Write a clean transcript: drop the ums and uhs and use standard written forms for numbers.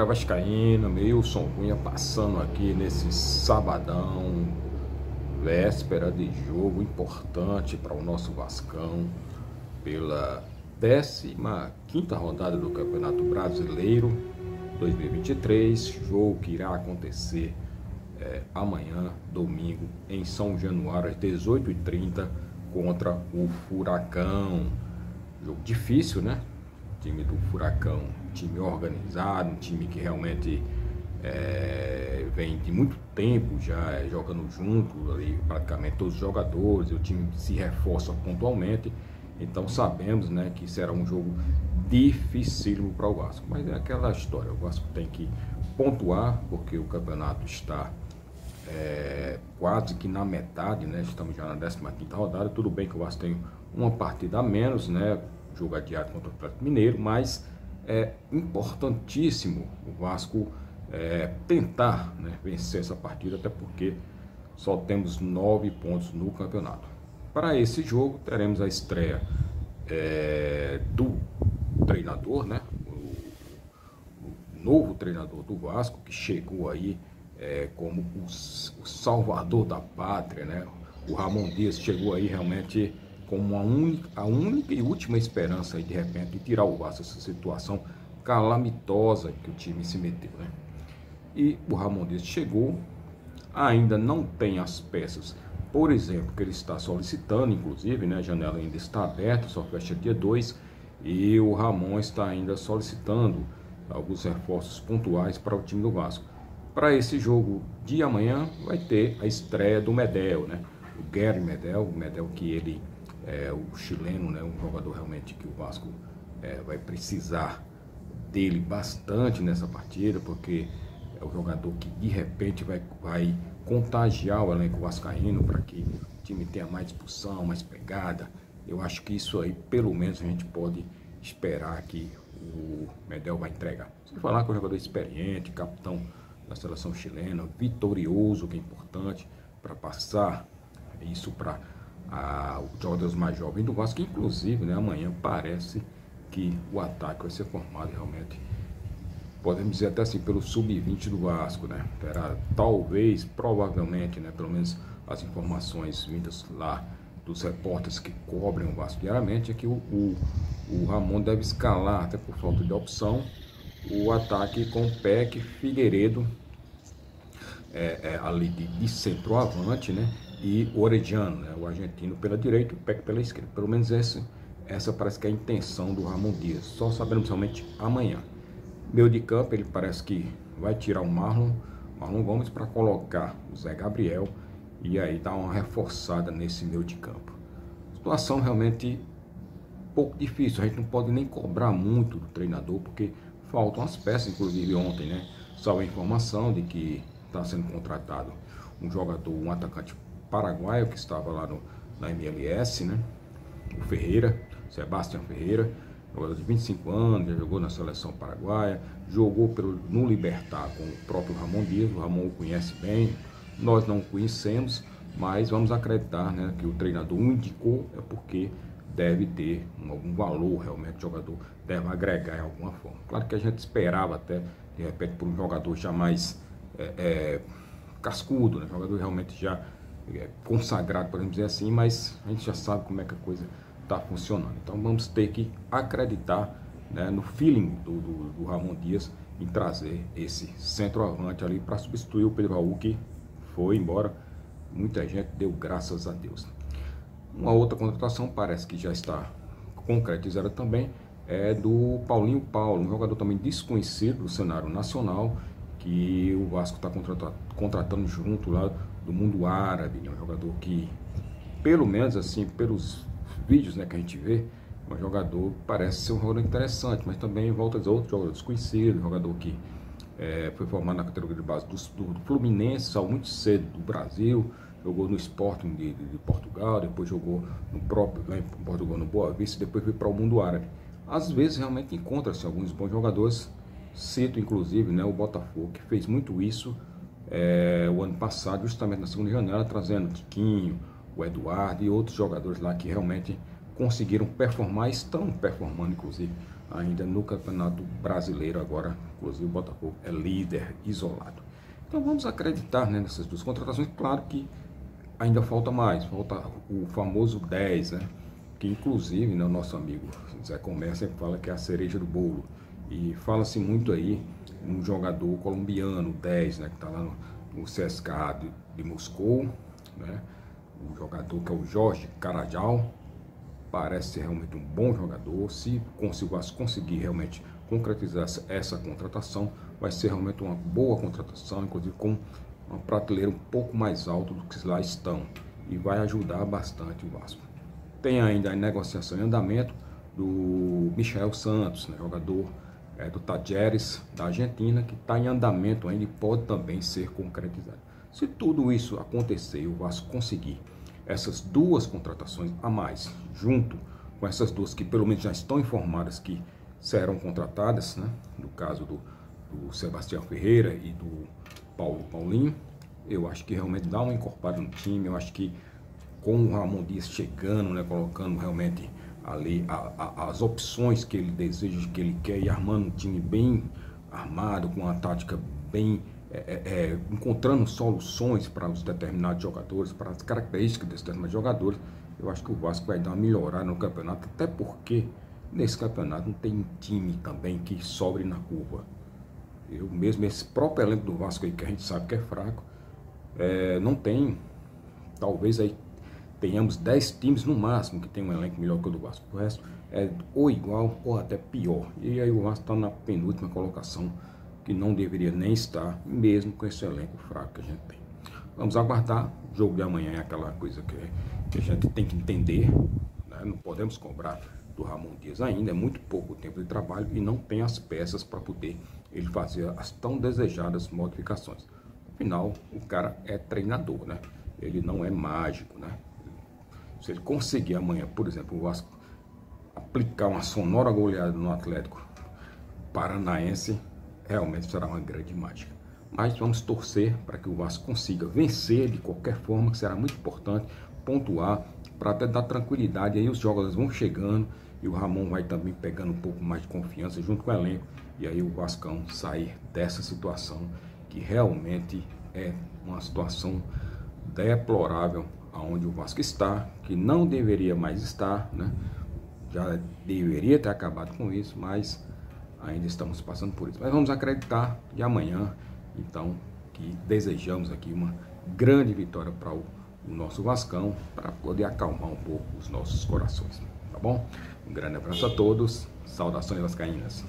galera vascaína, Milson Cunha passando aqui nesse sabadão, véspera de jogo importante para o nosso Vascão, pela 15ª rodada do Campeonato Brasileiro 2023, jogo que irá acontecer amanhã, domingo, em São Januário, às 18h30, contra o Furacão. Jogo difícil, né? O time do Furacão, time organizado, um time que realmente vem de muito tempo já jogando junto, ali, praticamente todos os jogadores, o time se reforça pontualmente, então sabemos, né, que será um jogo dificílimo para o Vasco, mas é aquela história, o Vasco tem que pontuar, porque o campeonato está quase que na metade, né? Estamos já na 15ª rodada, tudo bem que o Vasco tem uma partida a menos, né? Jogo adiado contra o Atlético Mineiro, mas é importantíssimo o Vasco tentar, né, vencer essa partida, até porque só temos 9 pontos no campeonato. Para esse jogo teremos a estreia do treinador, né? O novo treinador do Vasco, que chegou aí como o salvador da pátria, né? O Ramon Dias chegou aí realmente como a única e última esperança aí, de repente, de tirar o Vasco dessa situação calamitosa que o time se meteu, né? E o Ramon Dias chegou, ainda não tem as peças, por exemplo, que ele está solicitando, inclusive, né? A janela ainda está aberta, só fecha dia 2, e o Ramon está ainda solicitando alguns reforços pontuais para o time do Vasco. Para esse jogo de amanhã vai ter a estreia do Medel, né? O Guerre Medel, que ele é o chileno, né? Um jogador realmente que o Vasco vai precisar dele bastante nessa partida, porque é o jogador que de repente vai contagiar o elenco vascaíno para que o time tenha mais disposição, mais pegada. Eu acho que isso aí, pelo menos, a gente pode esperar que o Medel vai entregar. Sem falar que é um jogador experiente, capitão da seleção chilena, vitorioso, que é importante para passar isso para os jogadores mais jovens do Vasco, que inclusive, né, amanhã parece que o ataque vai ser formado realmente, podemos dizer até assim, pelo sub-20 do Vasco, né? Terá talvez, provavelmente, né, pelo menos as informações vindas lá dos repórteres que cobrem o Vasco diariamente, é que o Ramon deve escalar, até por falta de opção, o ataque com Peck, Figueiredo, ali de centroavante, né? E Orellano, né? O argentino pela direita e o Peck pela esquerda. Pelo menos essa parece que é a intenção do Ramon Dias. Só saberemos realmente amanhã. Meio de campo, ele parece que vai tirar o Marlon Gomes para colocar o Zé Gabriel e aí dar uma reforçada nesse meio de campo. Situação realmente pouco difícil, a gente não pode nem cobrar muito do treinador, porque faltam as peças. Inclusive ontem, né, saiu a informação de que está sendo contratado um jogador, um atacante paraguaio que estava lá na MLS, né, o Ferreira, Sebastião Ferreira, jogador de 25 anos, já jogou na seleção paraguaia, jogou no Libertad com o próprio Ramon Dias. O Ramon o conhece bem, nós não o conhecemos, mas vamos acreditar, né, que o treinador o indicou, é porque deve ter algum valor, realmente o jogador deve agregar em alguma forma. Claro que a gente esperava até, de repente, por um jogador já mais cascudo, né, jogador realmente já consagrado, podemos dizer assim, mas a gente já sabe como é que a coisa está funcionando. Então vamos ter que acreditar, né, no feeling do Ramon Dias em trazer esse centroavante ali para substituir o Pedro Raul, que foi embora. Muita gente deu graças a Deus. Uma outra contratação parece que já está concretizada também, é do Paulinho Paulo, um jogador também desconhecido do cenário nacional, que o Vasco está contratando junto lá do mundo árabe, né? Um jogador que, pelo menos assim, pelos vídeos, né, que a gente vê, um jogador parece ser um jogador interessante, mas também volta a dizer outro jogador desconhecido, um jogador que foi formado na categoria de base do Fluminense, saiu muito cedo do Brasil, jogou no Sporting de Portugal, depois jogou no próprio, lá em Portugal, no Boa Vista, depois foi para o mundo árabe. Às vezes realmente encontra-se alguns bons jogadores, cito inclusive, né, o Botafogo, que fez muito isso o ano passado, justamente na segunda janela, trazendo o Tiquinho, o Eduardo e outros jogadores lá que realmente conseguiram performar, estão performando inclusive ainda no Campeonato Brasileiro agora, inclusive o Botafogo é líder isolado. Então vamos acreditar, né, nessas duas contratações. Claro que ainda falta mais, falta o famoso 10, né, que inclusive, né, o nosso amigo Zé Comércio sempre fala que é a cereja do bolo, e fala-se muito aí um jogador colombiano, 10, né, que está lá no CSKA de Moscou, né, um jogador que é o Jorge Carajal. Parece ser realmente um bom jogador. Se o Vasco conseguir realmente concretizar essa contratação, vai ser realmente uma boa contratação, inclusive com uma prateleira um pouco mais alta do que lá estão, e vai ajudar bastante o Vasco. Tem ainda a negociação em andamento do Michael Santos, né, jogador do Talleres da Argentina, que está em andamento ainda e pode também ser concretizado. Se tudo isso acontecer e o Vasco conseguir essas duas contratações a mais, junto com essas duas que pelo menos já estão informadas que serão contratadas, né? No caso do Sebastião Ferreira e do Paulinho, eu acho que realmente dá uma encorpada no time. Eu acho que com o Ramon Dias chegando, né, colocando realmente ali as opções que ele deseja, que ele quer, e armando um time bem armado, com uma tática bem encontrando soluções para os determinados jogadores, para as características desses determinados jogadores, eu acho que o Vasco vai dar uma melhorada no campeonato, até porque nesse campeonato não tem time também que sobre na curva. Eu mesmo, esse próprio elenco do Vasco aí, que a gente sabe que é fraco, não tem, talvez aí tenhamos 10 times no máximo que tem um elenco melhor que o do Vasco. O resto é ou igual ou até pior. E aí o Vasco está na penúltima colocação, que não deveria nem estar, mesmo com esse elenco fraco que a gente tem. Vamos aguardar. O jogo de amanhã é aquela coisa que a gente tem que entender, né? Não podemos cobrar do Ramon Dias ainda, é muito pouco tempo de trabalho e não tem as peças para poder ele fazer as tão desejadas modificações. Afinal, o cara é treinador, né? Ele não é mágico, né? Se ele conseguir amanhã, por exemplo, o Vasco aplicar uma sonora goleada no Atlético Paranaense, realmente será uma grande mágica. Mas vamos torcer para que o Vasco consiga vencer de qualquer forma, que será muito importante pontuar, para até dar tranquilidade. Aí os jogadores vão chegando e o Ramon vai também pegando um pouco mais de confiança junto com o elenco, e aí o Vascão sair dessa situação, que realmente é uma situação deplorável aonde o Vasco está, que não deveria mais estar, né? Já deveria ter acabado com isso, mas ainda estamos passando por isso. Mas vamos acreditar de amanhã, então, que desejamos aqui uma grande vitória para o nosso Vascão, para poder acalmar um pouco os nossos corações, tá bom? Um grande abraço a todos, saudações vascaínas.